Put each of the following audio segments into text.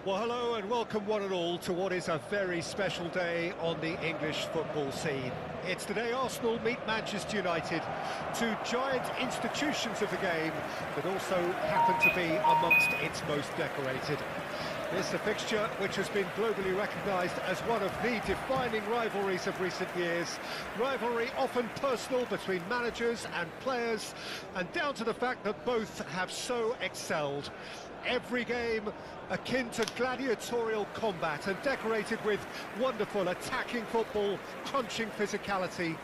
Well, hello and welcome one and all to what is a very special day on the English football scene. It's the day Arsenal meet Manchester United, two giant institutions of the game that also happen to be amongst its most decorated. It's a fixture which has been globally recognised as one of the defining rivalries of recent years. Rivalry often personal between managers and players, and down to the fact that both have so excelled. Every game akin to gladiatorial combat and decorated with wonderful attacking football, crunching physicality.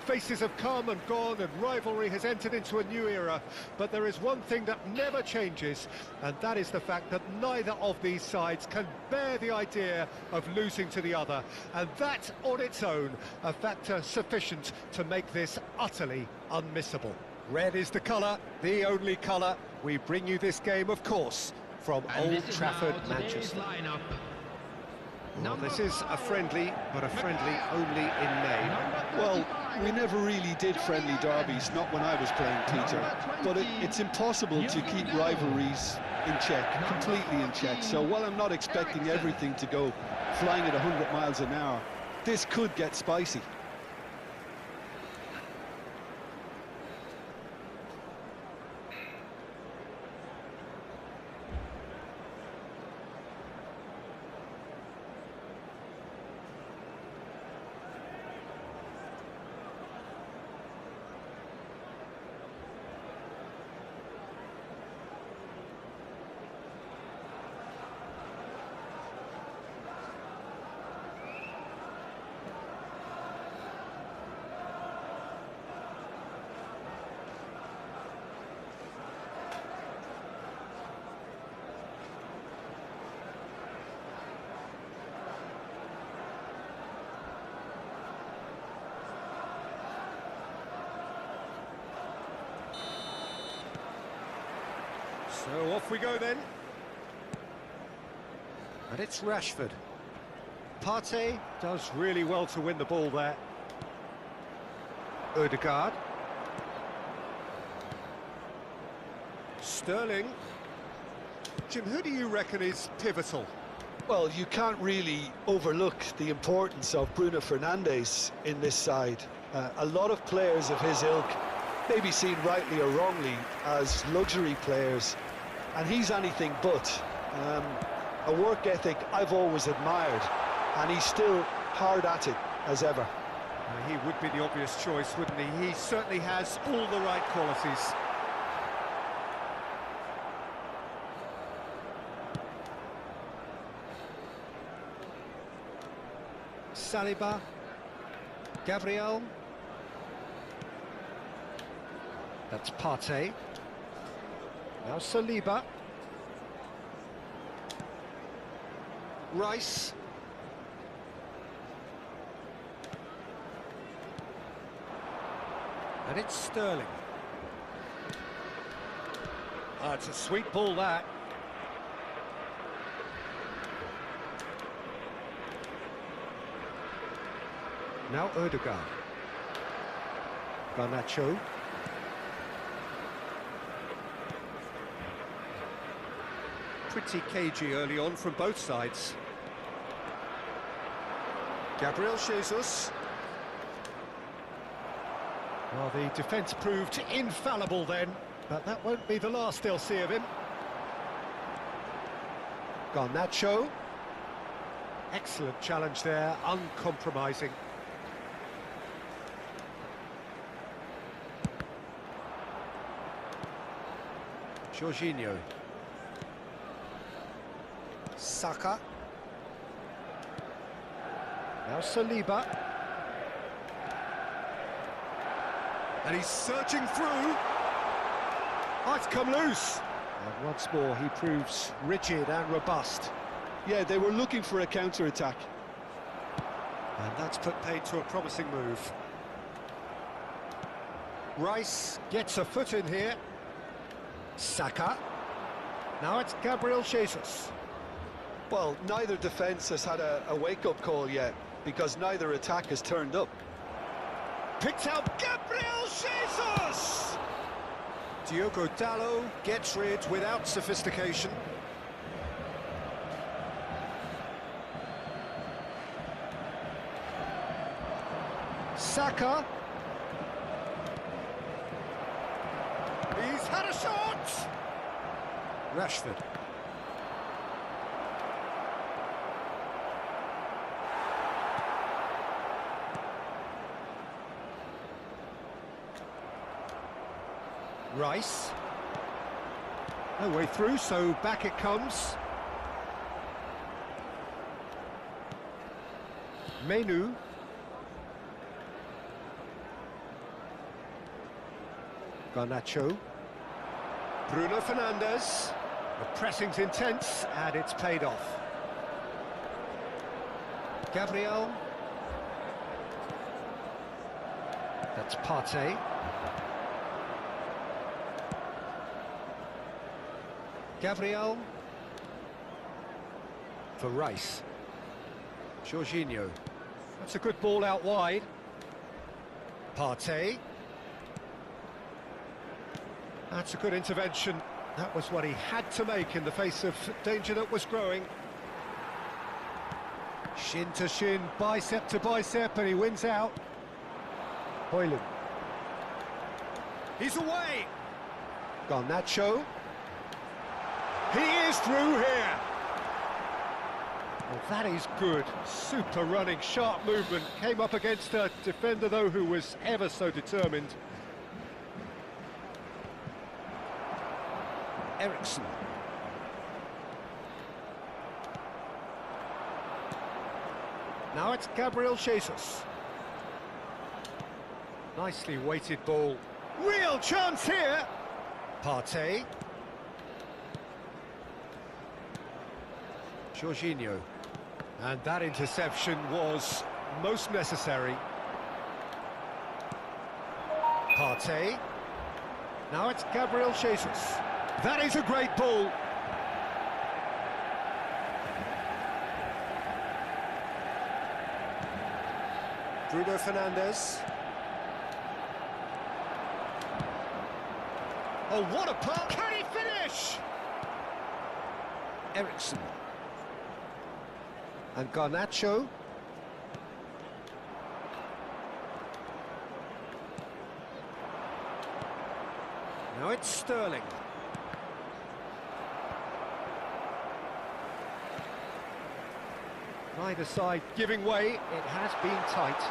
Faces have come and gone and rivalry has entered into a new era, but there is one thing that never changes, and that is the fact that neither of these sides can bear the idea of losing to the other, and that on its own a factor sufficient to make this utterly unmissable. Red is the colour, the only colour. We bring you this game, of course, from Old Trafford, Manchester. Well, this is a friendly, but a friendly only in name. Well, we never really did friendly derbies, not when I was playing, Peter. But it's impossible to keep rivalries in check, completely in check. So while I'm not expecting everything to go flying at 100 miles an hour, this could get spicy. So off we go then. And it's Rashford. Partey does really well to win the ball there. Odegaard. Sterling. Jim, who do you reckon is pivotal? Well, you can't really overlook the importance of Bruno Fernandes in this side. A lot of players of his ilk may be seen rightly or wrongly as luxury players, and he's anything but. A work ethic I've always admired, and he's still hard at it as ever. He would be the obvious choice, wouldn't he? He certainly has all the right qualities. Saliba. Gabriel. That's Partey. Now Saliba. Rice. And it's Sterling. Ah, it's a sweet ball, that. Now Odegaard. Garnacho. Pretty cagey early on from both sides. Gabriel Jesus. Well, the defence proved infallible then, but that won't be the last they'll see of him. Garnacho. Excellent challenge there, uncompromising. Jorginho. Saka. Now Saliba. And he's searching through. Oh, it's come loose. And once more he proves rigid and robust. Yeah, they were looking for a counter-attack. And that's put paid to a promising move. Rice gets a foot in here. Saka. Now it's Gabriel Jesus. Well, neither defence has had a wake-up call yet, because neither attack has turned up. Picked out Gabriel Jesus! Diogo Dalot gets rid without sophistication. Saka. He's had a shot! Rashford. Rice. No way through, so back it comes. Menu. Garnacho. Bruno Fernandes. The pressing's intense, and it's paid off. Gabriel. That's Partey. Gabriel. For Rice. Jorginho. That's a good ball out wide. Partey. That's a good intervention. That was what he had to make in the face of danger that was growing. Shin to shin, bicep to bicep, and he wins out. Højlund. He's away. Garnacho. He is through here. Well, that is good. Super running, sharp movement. Came up against a defender, though, who was ever so determined. Eriksen. Now it's Gabriel Jesus. Nicely weighted ball. Real chance here. Partey. Jorginho. And that interception was most necessary. Partey. Now it's Gabriel Jesus. That is a great ball. Bruno Fernandes. Oh, what a pass! Can he finish? Eriksen. And Garnacho. Now it's Sterling. Neither side giving way, it has been tight.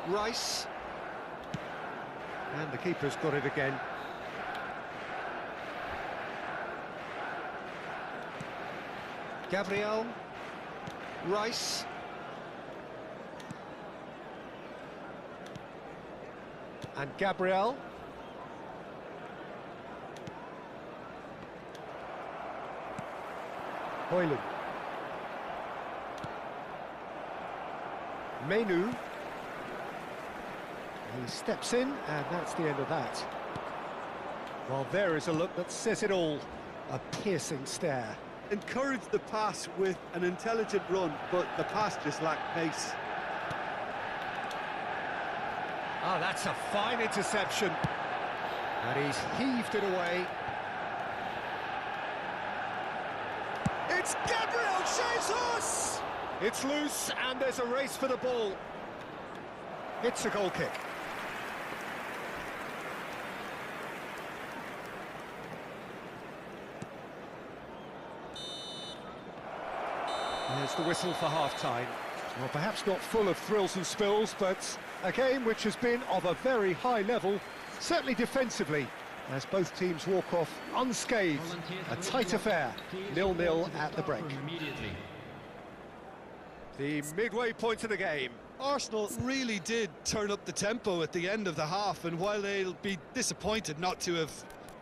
Rice. And the keeper's got it again. Gabriel. Rice. And Gabriel. Højlund. Menu. He steps in, and that's the end of that. Well, there is a look that says it all. A piercing stare. Encouraged the pass with an intelligent run, but the pass just lacked pace. Oh, that's a fine interception. And he's heaved it away. It's Gabriel Jesus! It's loose, and there's a race for the ball. It's a goal kick. There's the whistle for half-time. Well, perhaps not full of thrills and spills, but a game which has been of a very high level, certainly defensively, as both teams walk off unscathed. A tight affair, 0-0 at the break. The midway point of the game. Arsenal really did turn up the tempo at the end of the half, and while they'll be disappointed not to have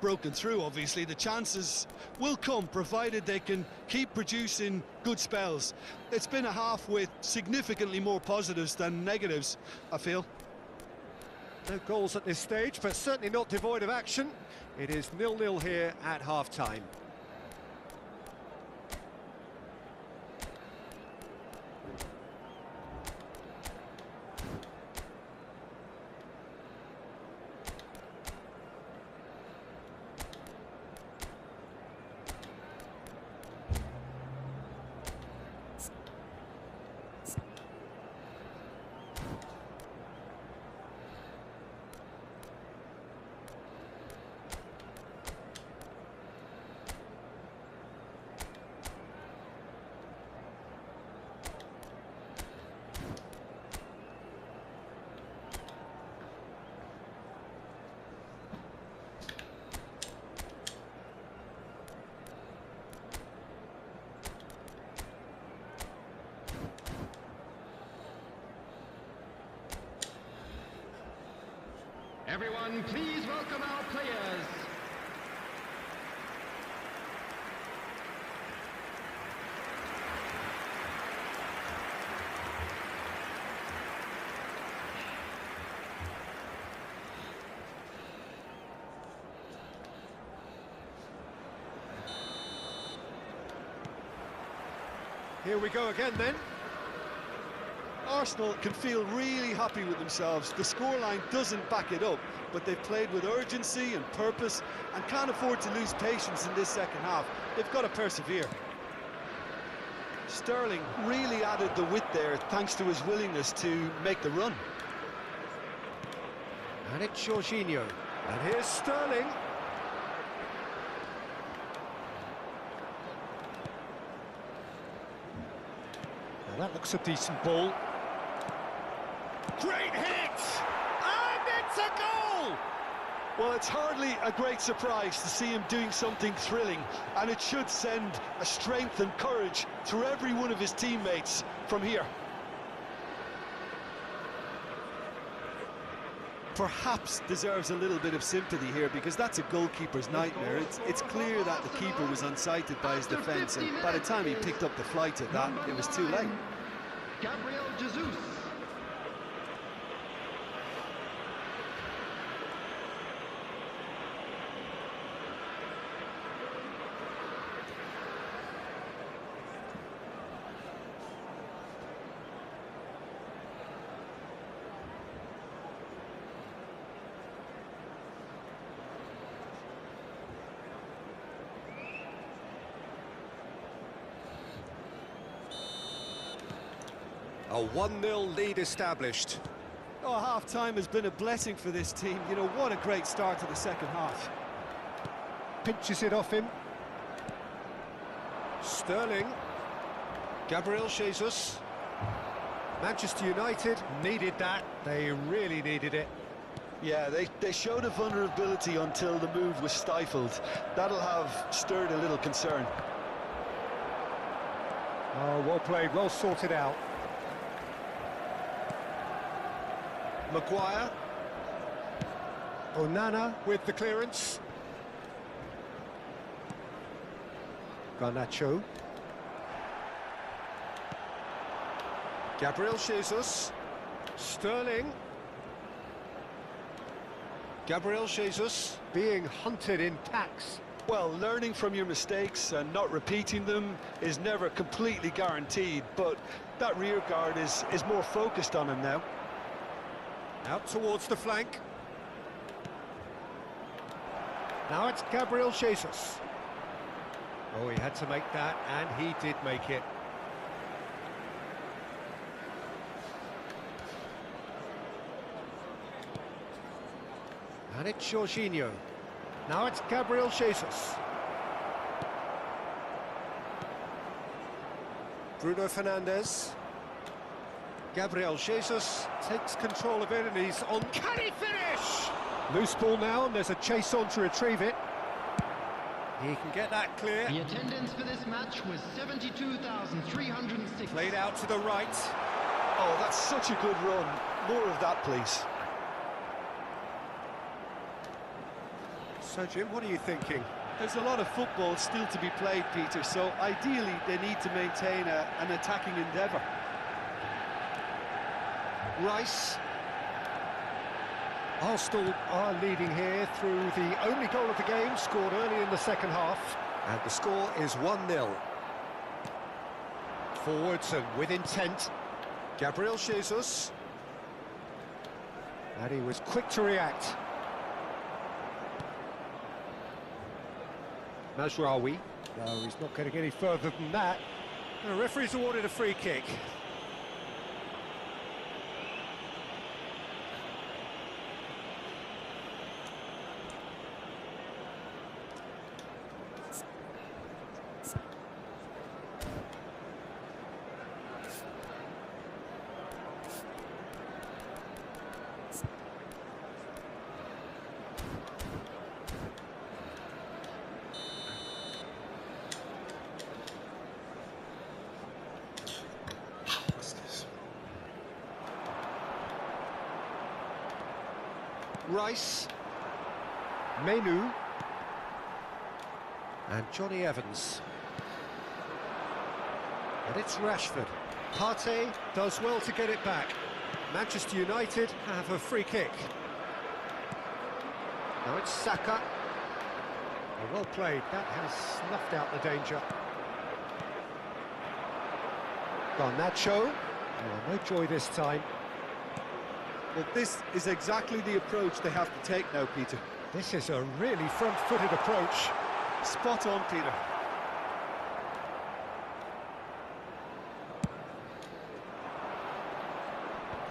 broken through, obviously, the chances will come, provided they can keep producing good spells. It's been a half with significantly more positives than negatives, I feel. No goals at this stage, but certainly not devoid of action. It is 0-0 here at half-time. Everyone, please welcome our players. Here we go again then. Arsenal can feel really happy with themselves. The scoreline doesn't back it up, but they've played with urgency and purpose and can't afford to lose patience in this second half. They've got to persevere. Sterling really added the width there thanks to his willingness to make the run. And it's Jorginho. And here's Sterling. Now that looks a decent ball. Great hit! And it's a goal! Well, it's hardly a great surprise to see him doing something thrilling, and it should send a strength and courage through every one of his teammates from here. Perhaps deserves a little bit of sympathy here, because that's a goalkeeper's nightmare. It's clear that the keeper was unsighted by his defence, and by the time he picked up the flight at that, it was too late. Gabriel Jesus. A 1-0 lead established. Oh, half-time has been a blessing for this team. You know, what a great start to the second half. Pinches it off him. Sterling. Gabriel Jesus. Manchester United needed that. They really needed it. Yeah, they showed a vulnerability until the move was stifled. That'll have stirred a little concern. Oh, well played, well sorted out. Maguire. Onana with the clearance. Garnacho. Gabriel Jesus. Sterling. Gabriel Jesus being hunted in packs. Well, learning from your mistakes and not repeating them is never completely guaranteed, but that rear guard is more focused on him now. Out towards the flank. Now it's Gabriel Jesus. Oh, he had to make that, and he did make it. And it's Jorginho. Now it's Gabriel Jesus. Bruno Fernandes. Gabriel Jesus takes control of it, and he's on. Can he finish? Loose ball now, and there's a chase on to retrieve it. He can get that clear. The attendance for this match was 72,306. Played out to the right. Oh, that's such a good run. More of that, please. So, Jim, what are you thinking? There's a lot of football still to be played, Peter, so ideally they need to maintain an attacking endeavour. Rice. Arsenal are leading here through the only goal of the game, scored early in the second half. And the score is 1-0. Forwards and with intent. Gabriel Jesus. And he was quick to react. Mazraoui. No, he's not getting any further than that. The referee's awarded a free kick. Rice. Menu. And Johnny Evans. And it's Rashford. Partey does well to get it back. Manchester United have a free kick. Now it's Saka. Oh, well played. That has snuffed out the danger. Garnacho. Oh, no joy this time. Well, this is exactly the approach they have to take now, Peter. This is a really front-footed approach. Spot on, Peter.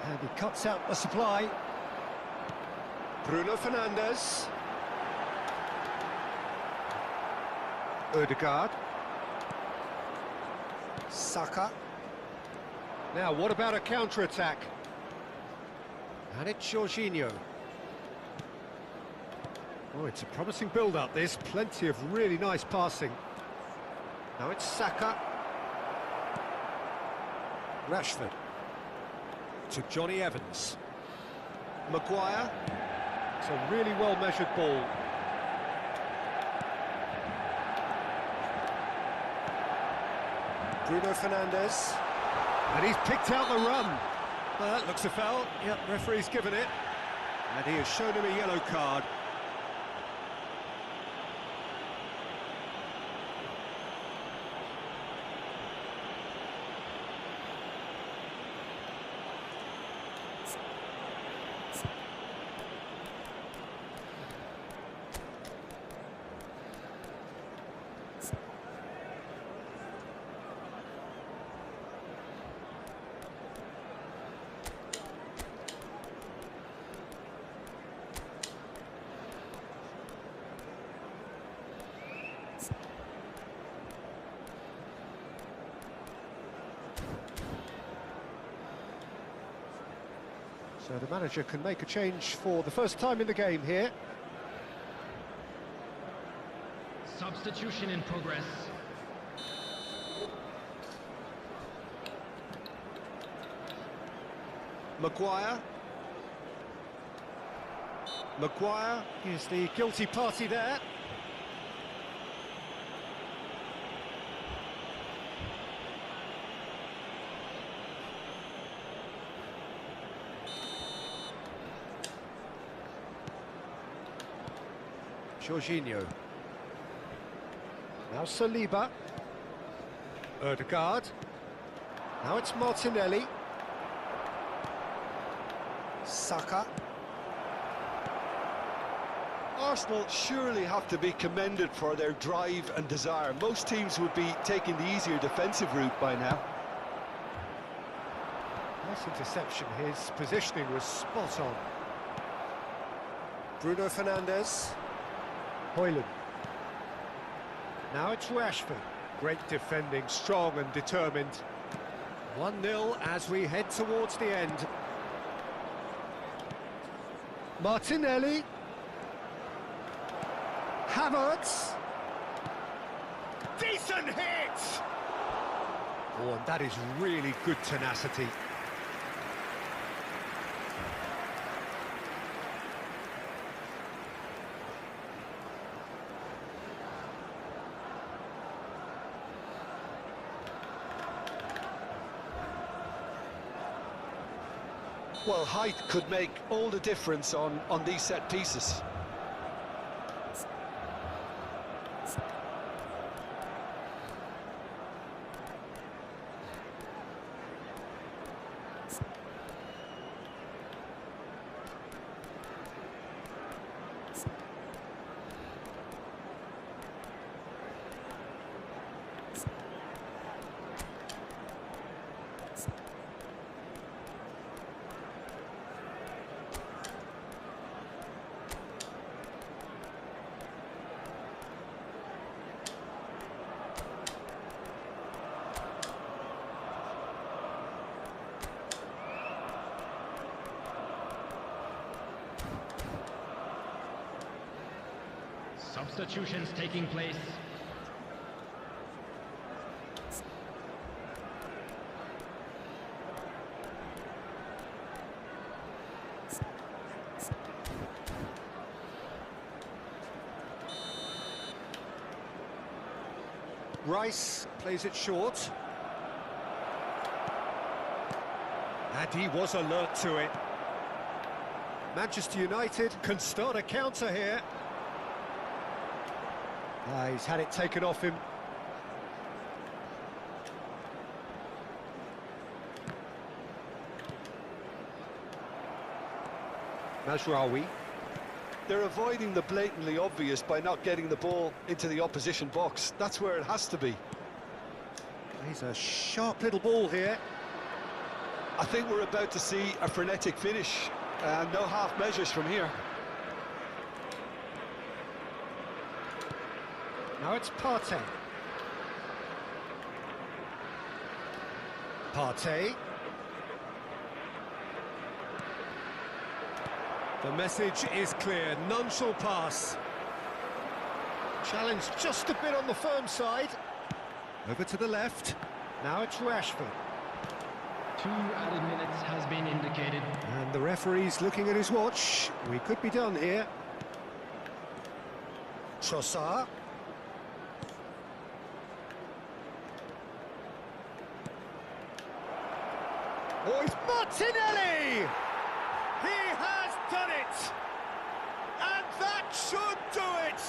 And he cuts out the supply. Bruno Fernandes. Odegaard. Saka. Now, what about a counter-attack? And it's Jorginho. Oh, it's a promising build-up, this. Plenty of really nice passing. Now it's Saka. Rashford. To Johnny Evans. Maguire. It's a really well-measured ball. Bruno Fernandes. And he's picked out the run. Well, that looks a foul. Yep, referee's given it. And he has shown him a yellow card. So the manager can make a change for the first time in the game here. Substitution in progress. Maguire. Maguire is the guilty party there. Jorginho. Now Saliba. Odegaard. Now it's Martinelli. Saka. Arsenal surely have to be commended for their drive and desire. Most teams would be taking the easier defensive route by now. Nice interception. His positioning was spot on. Bruno Fernandes. Højlund. Now it's Rashford. Great defending, strong and determined. 1-0 as we head towards the end. Martinelli. Havertz. Decent hit! Oh, and that is really good tenacity. Well, height could make all the difference on these set pieces. Substitutions taking place. Rice plays it short. And he was alert to it. Manchester United can start a counter here. He's had it taken off him. Mazraoui. They're avoiding the blatantly obvious by not getting the ball into the opposition box. That's where it has to be. He's a sharp little ball here. I think we're about to see a frenetic finish. No half measures from here. Now it's Partey. Partey. The message is clear, none shall pass. Challenge just a bit on the firm side. Over to the left. Now it's Rashford. 2 added minutes has been indicated. And the referee's looking at his watch. We could be done here. Trossard. Oh, it's Martinelli! He has done it! And that should do it!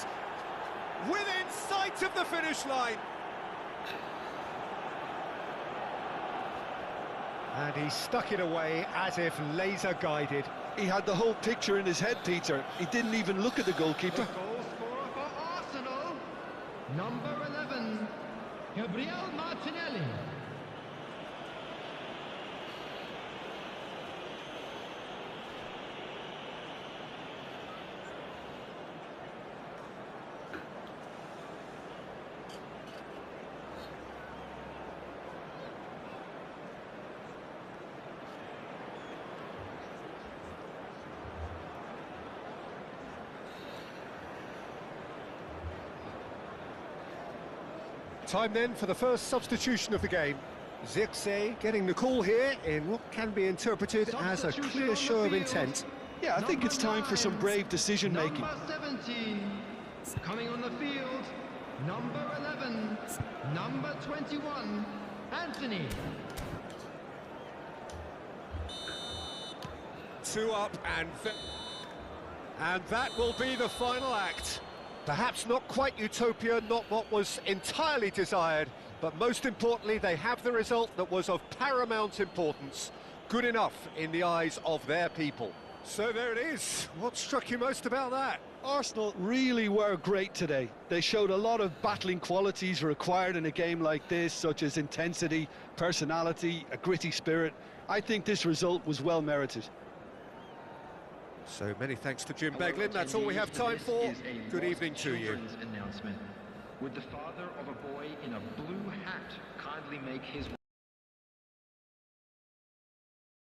Within sight of the finish line. And he stuck it away as if laser-guided. He had the whole picture in his head, Peter. He didn't even look at the goalkeeper. Goal scorer for Arsenal, number 11, Gabriel Martinelli. Time then for the first substitution of the game. Zirkzee getting the call here in what can be interpreted as a clear show of intent. Yeah, I think it's time for some brave decision-making. Number 17, coming on the field, number 11, number 21, Anthony. 2 up and that will be the final act. Perhaps not quite utopia, not what was entirely desired, but most importantly, they have the result that was of paramount importance. Good enough in the eyes of their people. So there it is. What struck you most about that? Arsenal really were great today. They showed a lot of battling qualities required in a game like this, such as intensity, personality, a gritty spirit. I think this result was well merited. So many thanks to Jim Beglin. That's all we have time for. Good evening to you. Announcement. Would the father of a boy in a blue hat kindly make his